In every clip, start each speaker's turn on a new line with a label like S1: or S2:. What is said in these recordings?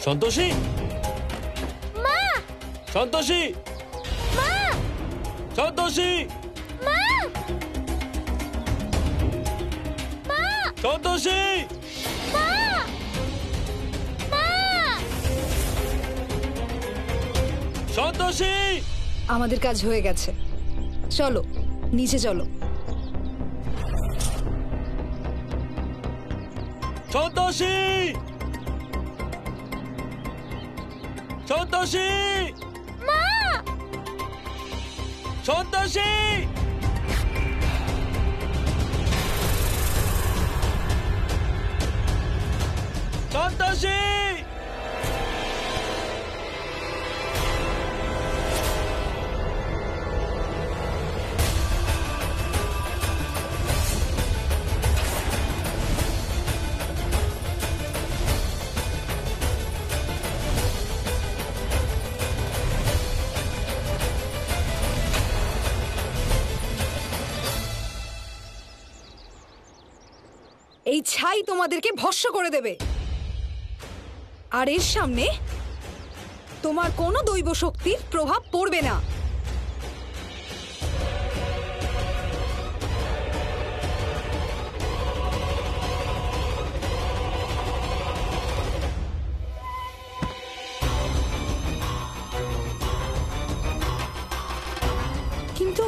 S1: সন্তোষী,
S2: মা,
S1: সন্তোষী,
S2: মা,
S1: সন্তোষী,
S2: মা, মা,
S1: সন্তোষী,
S2: মা, মা।
S1: সন্তোষী।
S3: আমাদের কাজ হয়ে গেছে, চলো নিচে চলো।
S1: সন্তোষী, সন্তোষী,
S2: মা,
S1: সন্তোষী, সন্তোষী।
S3: এই ছাই তোমাদেরকে ভস্ম করে দেবে, আর এর সামনে তোমার কোনো দৈব শক্তির প্রভাব পড়বে না। কিন্তু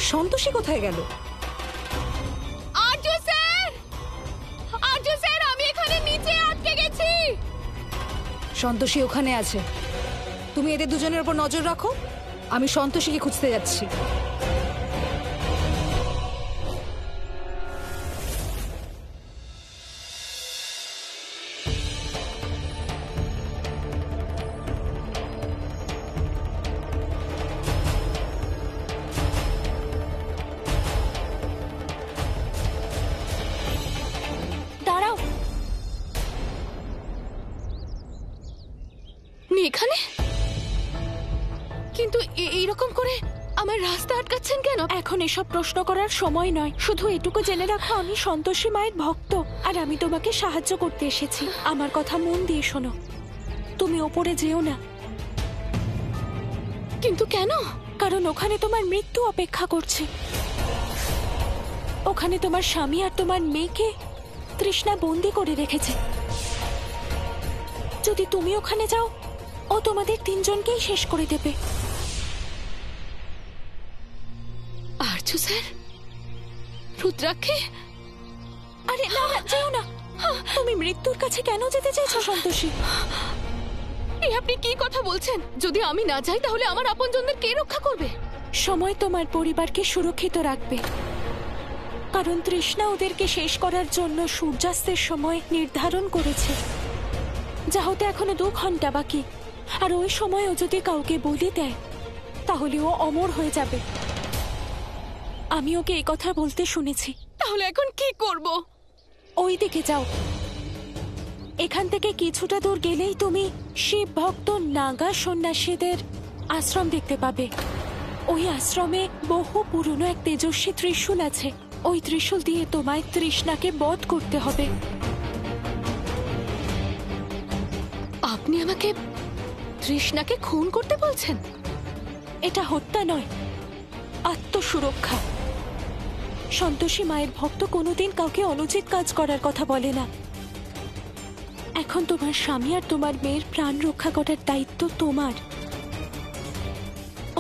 S3: সন্তোষী কোথায় গেল?
S2: আর্য স্যার, আর্য স্যার, আমি এখানে নিচে আটকে গেছি।
S3: সন্তোষী ওখানে আছে, তুমি এদের দুজনের উপর নজর রাখো, আমি সন্তোষীকে খুঁজতে যাচ্ছি।
S2: দাঁড়াও, এখানে কিন্তু এইরকম করে আমার রাস্তা আটকাচ্ছেন কেন?
S4: এখন এসব প্রশ্ন করার সময় নয়, শুধু এটুকু জেনে রাখো আমি সন্তোষী মায়ের ভক্ত, আর আমি তোমাকে সাহায্য করতে এসেছি। আমার কথা মন দিয়ে শোনো, তুমি ওপরে যেও না।
S2: কিন্তু কেন?
S4: কারণ ওখানে তোমার মৃত্যু অপেক্ষা করছে। ওখানে তোমার স্বামী আর তোমার মেয়েকে তৃষ্ণা বন্দি করে রেখেছে। যদি তুমি ওখানে যাও, ও তোমাদের তিনজনকেই শেষ করে দেবে।
S2: আর্য স্যার, রুদ্রাক্ষী?
S4: আরে না না, যেও না। তুমি মৃত্যুর কাছে কেন যেতে চাইছো সন্তোষী?
S2: এই আপনি কি কথা বলছেন? যদি আমি না যাই তাহলে আমার আপনজনদের কে রক্ষা করবে?
S4: সময় তোমার পরিবারকে সুরক্ষিত রাখবে, কারণ তৃষ্ণা ওদেরকে শেষ করার জন্য সূর্যাস্তের সময় নির্ধারণ করেছে, যা হতে এখনো 2 ঘন্টা বাকি। আর ওই সময় ও যদি কাউকে বলি দেয় তাহলে ও অমর হয়ে যাবে। আমি ওকে এই কথা বলতে শুনেছি।
S2: তাহলে এখন কি করব?
S4: ওই দিকে যাও, এখান থেকে কিছুটা দূর গেলেই তুমি শিব ভক্ত নাগা সন্ন্যাসীদের আশ্রম দেখতে পাবে। ওই আশ্রমে বহু পুরনো এক তেজস্বী ত্রিশূল আছে। ওই ত্রিশূল দিয়ে তোমায় তৃষ্ণাকে বধ করতে হবে।
S2: আপনি আমাকে তৃষ্ণাকে খুন করতে বলছেন?
S4: এটা হত্যা নয়, আত্মসুরক্ষা। সন্তোষী মায়ের ভক্ত কোনোদিন কাউকে অনুচিত কাজ করার কথা বলে না। এখন তোমার স্বামী আর তোমার মেয়ের প্রাণ রক্ষা করার দায়িত্ব তোমার।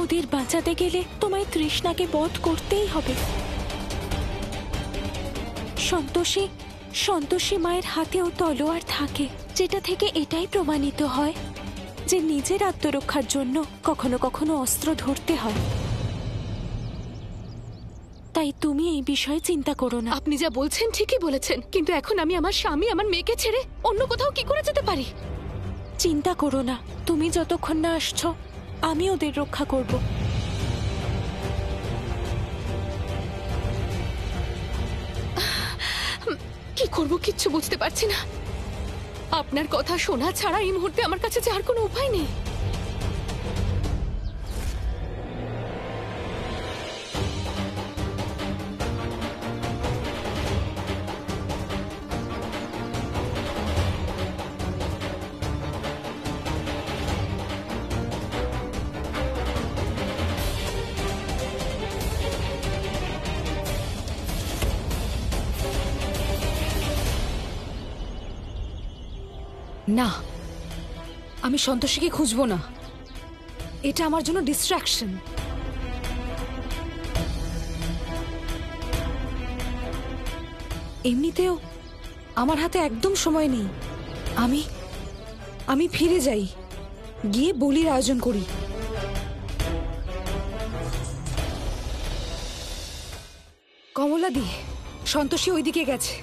S4: ওদের বাঁচাতে গেলে তোমায় তৃষ্ণাকে বধ করতেই হবে। সন্তোষী মায়ের হাতেও তলোয়ার থাকে, যেটা থেকে এটাই প্রমাণিত হয় যে নিজের আত্মরক্ষার জন্য কখনো কখনো অস্ত্র ধরতে হয়। তাই তুমি এই বিষয়ে চিন্তা করো না।
S2: আপনি যা বলছেন ঠিকই বলেছেন, কিন্তু এখন আমি আমার স্বামী, আমার মেয়েকে ছেড়ে অন্য কোথাও কি করে যেতে পারি?
S4: চিন্তা করো না, তুমি যতক্ষণ না আসছো আমি ওদের রক্ষা করব।
S2: কি করব কিচ্ছু বুঝতে পারছি না। আপনার কথা শোনা ছাড়া এই মুহূর্তে আমার কাছে যে আর কোনো উপায় নেই।
S3: না, আমি সন্তোষীকে খুঁজবো না। এটা আমার জন্য ডিস্ট্রাকশন। এমনিতেও আমার হাতে একদম সময় নেই। আমি ফিরে যাই, গিয়ে বলির আয়োজন করি। কমলাদি, সন্তোষী ওইদিকে গেছে।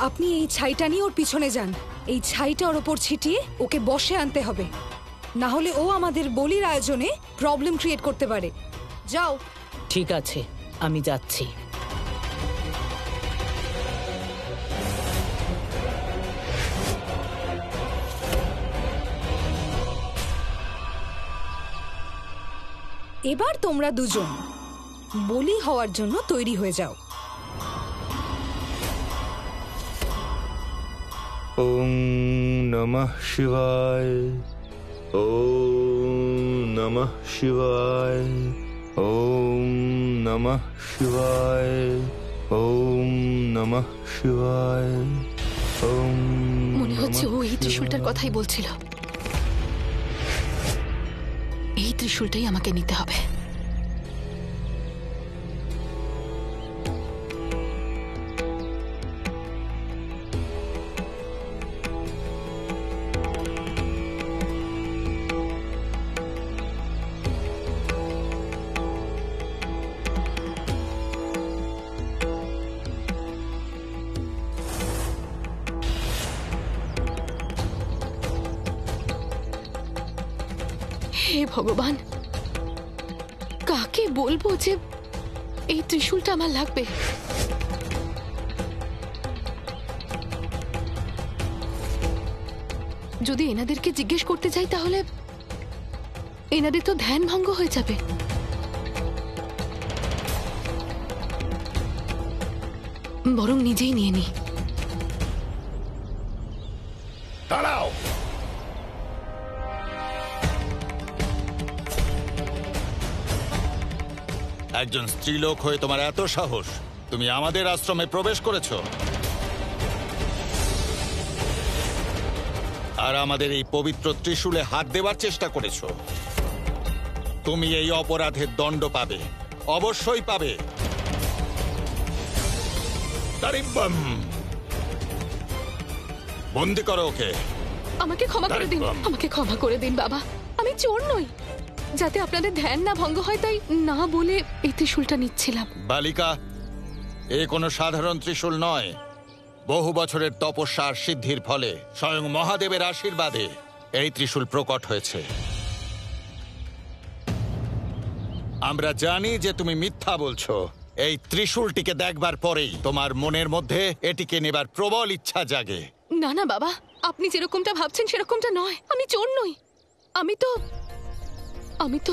S3: আপনি এই ছাইটা নিয়ে ওর পিছনে যান। এই ছাইটা ওর ওপর ছিটিয়ে ওকে বশে আনতে হবে, না হলে ও আমাদের বলির আয়োজনে প্রবলেম ক্রিয়েট করতে পারে। যাও।
S5: ঠিক আছে, আমি যাচ্ছি।
S3: এবার তোমরা দুজন বলি হওয়ার জন্য তৈরি হয়ে যাও।
S1: ওম নমঃ শিবায়, ওম নমঃ শিবায়, ওম নমঃ শিবায়, ওম নমঃ শিবায়, ওম।
S2: মনে হচ্ছে ও এই ত্রিশূলটার কথাই বলছিল। এই ত্রিশূলটাই আমাকে নিতে হবে। হে ভগবান, কাকে বলবো যে এই ত্রিশূলটা আমার লাগবে? যদি এনাদেরকে জিজ্ঞেস করতে যাই তাহলে এনাদের তো ধ্যান ভঙ্গ হয়ে যাবে। বরং নিজেই নিয়ে নি।
S6: দাঁড়াও। একজন স্ত্রীলোক হয়ে তোমার এত সাহস, তুমি আমাদের আশ্রমে প্রবেশ করেছো আর আমাদের এই পবিত্র ত্রিশূলে হাত দেওয়ার চেষ্টা করেছো। তুমি এই অপরাধের দণ্ড পাবে, অবশ্যই পাবে। দারিব্বাম। বন্দি করো ওকে।
S2: আমাকে ক্ষমা করে দিন,
S6: দারিব্বাম।
S2: আমাকে ক্ষমা করে দিন বাবা। আমি চোর নই। যাতে আপনাদের ধ্যান না ভঙ্গ হয় তাই না বলে এই ত্রিশূলটা নিচ্ছিলাম।
S6: বালিকা, এ কোনো সাধারণ ত্রিশূল নয়। বহু বছরের তপস্যা আর সিদ্ধির ফলে স্বয়ং মহাদেবের আশীর্বাদে এই ত্রিশূল প্রকট হয়েছে। আমরা জানি যে তুমি মিথ্যা বলছো। এই ত্রিশূলটিকে দেখবার পরেই তোমার মনের মধ্যে এটিকে নেবার প্রবল ইচ্ছা জাগে।
S2: না না বাবা, আপনি যেরকমটা ভাবছেন সেরকমটা নয়। আমি চোর নই। আমি তো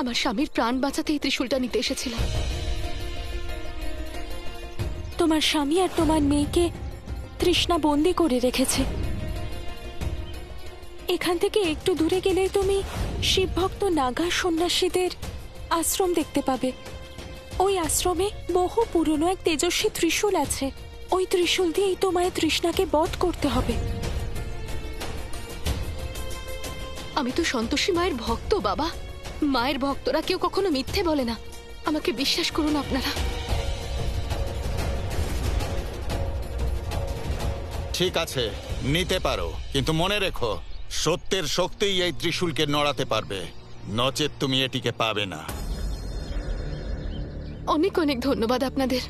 S2: আমার স্বামীর প্রাণ বাঁচাতে এই ত্রিশূলটা নিতে এসেছিলাম।
S4: তোমার স্বামী আর তোমার মেয়েকে তৃষ্ণা বন্দি করে রেখেছে। এখান থেকে একটু দূরে গেলেই তুমি শিবভক্ত নাগা সন্ন্যাসীদের আশ্রম দেখতে পাবে। ওই আশ্রমে বহু পুরনো এক তেজস্বী ত্রিশূল আছে। ওই ত্রিশূল দিয়েই তোমায় তৃষ্ণাকে বধ করতে হবে।
S2: আমি তো সন্তোষী মায়ের ভক্ত বাবা। মায়ের ভক্তরা কেউ কখনো মিথ্যে বলে না। আমাকে বিশ্বাস করুন আপনারা।
S6: ঠিক আছে, নিতে পারো, কিন্তু মনে রেখো সত্যের শক্তিই এই ত্রিশূলকে নড়াতে পারবে, নচেত তুমি এটিকে পাবে না।
S2: অনেক অনেক ধন্যবাদ আপনাদের।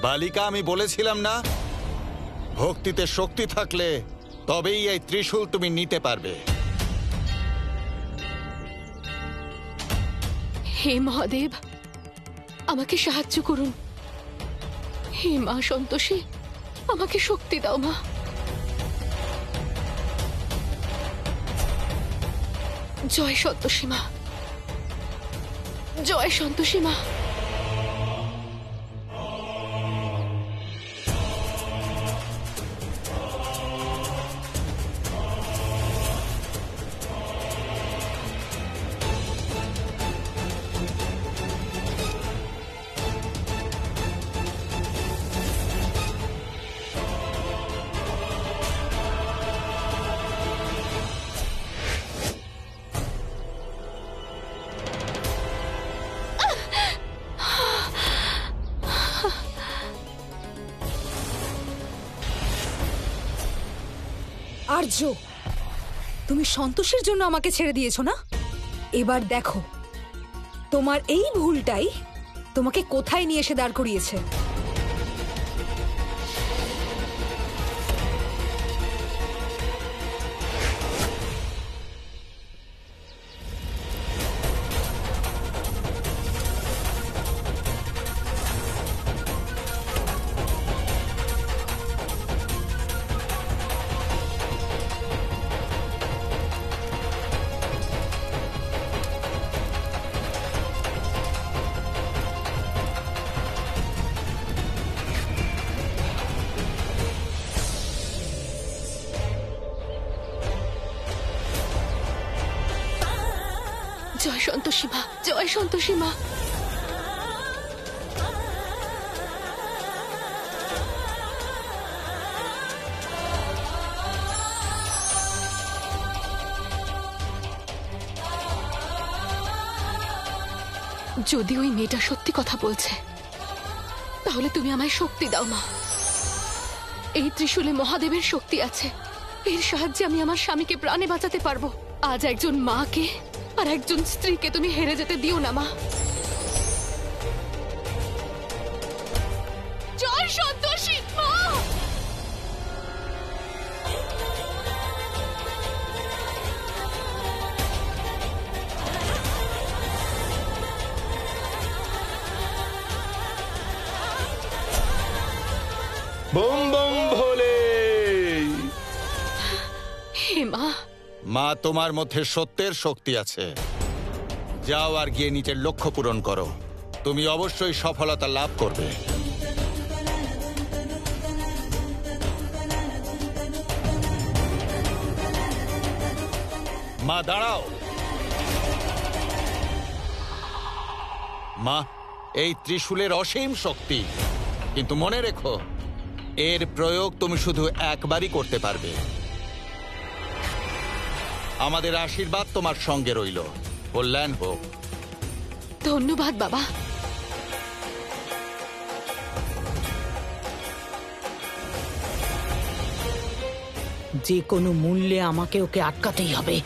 S6: বালিকা, আমি বলেছিলাম না, ভক্তিতে শক্তি থাকলে তবেই এই ত্রিশূল তুমি নিতে পারবে।
S2: হে মহাদেব, আমাকে সাহায্য করুন। হে মা সন্তোষী, আমাকে শক্তি দাও মা। জয় সন্তোষী মা, জয় সন্তোষী মা।
S3: আর্য, তুমি সন্তোষের জন্য আমাকে ছেড়ে দিয়েছো না? এবার দেখো তোমার এই ভুলটাই তোমাকে কোথায় নিয়ে এসে দাঁড় করিয়েছে।
S2: জয় সন্তোষী মা, জয় সন্তোষী মা। যদি ওই মেয়েটা সত্যি কথা বলছে, তাহলে তুমি আমায় শক্তি দাও মা। এই ত্রিশূলে মহাদেবের শক্তি আছে, এর সাহায্যে আমি আমার স্বামীকে প্রাণে বাঁচাতে পারবো। আজ একজন মাকে আর একজন স্ত্রীকে তুমি হেরে যেতে দিও না মা। জয় সন্তোষী মা।
S1: বম বম ভোলে।
S2: হে মা,
S6: মা, তোমার মধ্যে সত্যের শক্তি আছে। যাও আর গিয়ে নিজের লক্ষ্য পূরণ করো, তুমি অবশ্যই সফলতা লাভ করবে। মা দাঁড়াও। মা, এই ত্রিশূলের অসীম শক্তি, কিন্তু মনে রেখো এর প্রয়োগ তুমি শুধু একবারই করতে পারবে। আমাদের আশীর্বাদ তোমার সঙ্গে রইল। কল্যাণ হোক।
S2: ধন্যবাদ বাবা।
S5: যে কোনো মূল্যে আমাকে ওকে আটকাতেই হবে।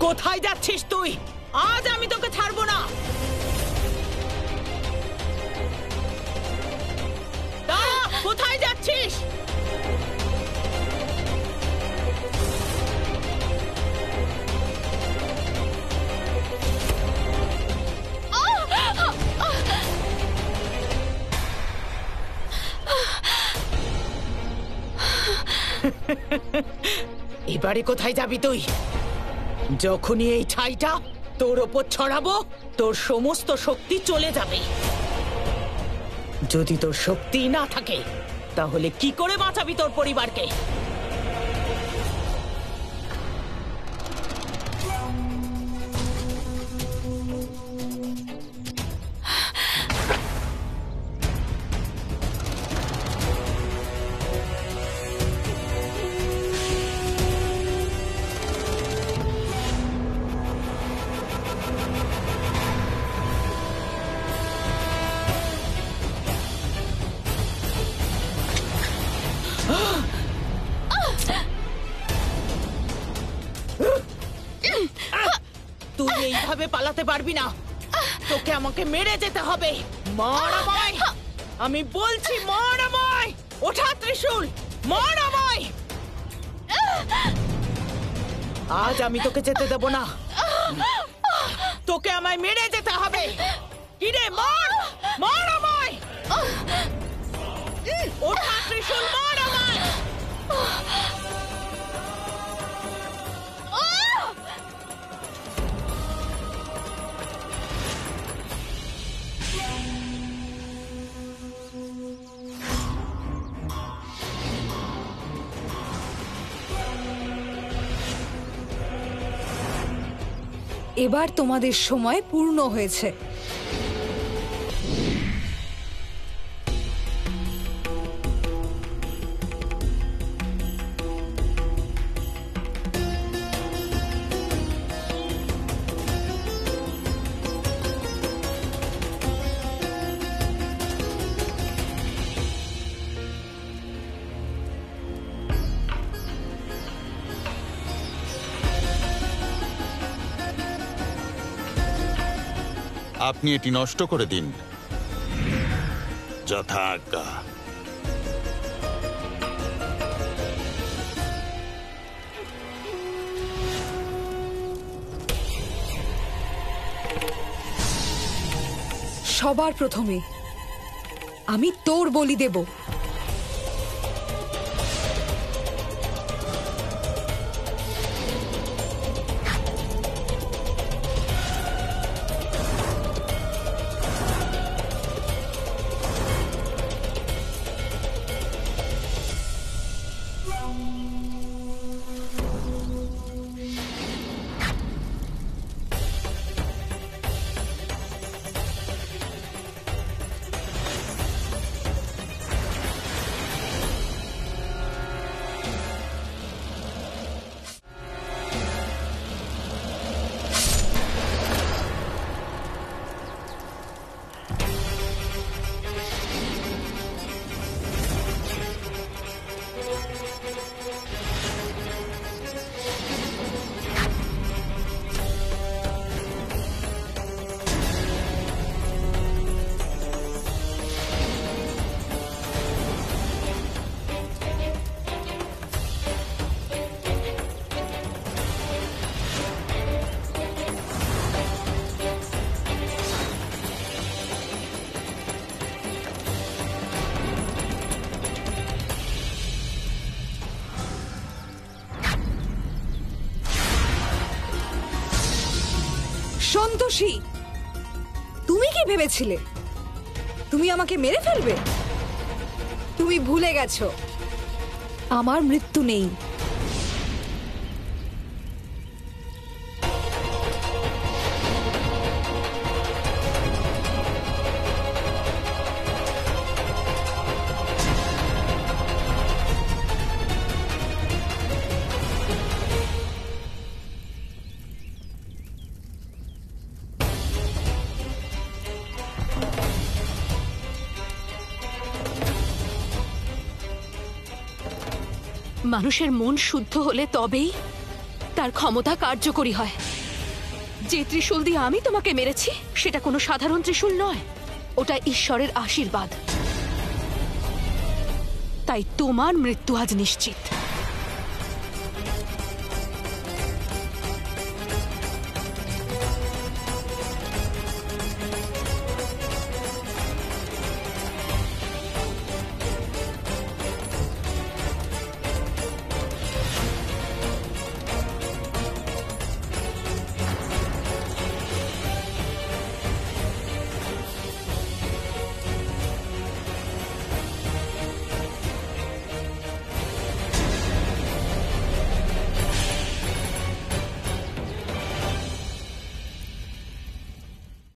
S5: কোথায় যাচ্ছিস তুই? আজ আমি তোকে ছাড়বো না। দাঁড়া, কোথায় যাচ্ছিস? এবারে কোথায় যাবি তুই? যখনই এই ছাইটা তোর ওপর ছড়াবো, তোর সমস্ত শক্তি চলে যাবে। যদি তোর শক্তি না থাকে, তাহলে কি করে বাঁচাবি তোর পরিবারকে? এভাবে পালাতে পারবি না। তোকে আমাকে মেরে যেতে হবে। মার আমায়, আমি বলছি মার আমায়। ওঠা ত্রিশূল, মার আমায়। আজ আমি তোকে যেতে দেব না। তোকে আমায় মেরে যেতে হবে। কিরে, মার, মার আমায়। ওঠা ত্রিশূল, মার আমায়।
S3: এবার তোমাদের সময় পূর্ণ হয়েছে।
S6: আপনি এটি নষ্ট করে দিন। যথা আজ্ঞা।
S3: সবার প্রথমে আমি তোর বলি দেব। সন্তোষী, তুমি কি ভেবেছিলে তুমি আমাকে মেরে ফেলবে? তুমি ভুলে গেছো আমার মৃত্যু নেই।
S2: মানুষের মন শুদ্ধ হলে তবেই তার ক্ষমতা কার্যকরী হয়। যে ত্রিশূল দিয়ে আমি তোমাকে মেরেছি সেটা কোনো সাধারণ ত্রিশূল নয়, ওটা ঈশ্বরের আশীর্বাদ। তাই তোমার মৃত্যু আজ নিশ্চিত।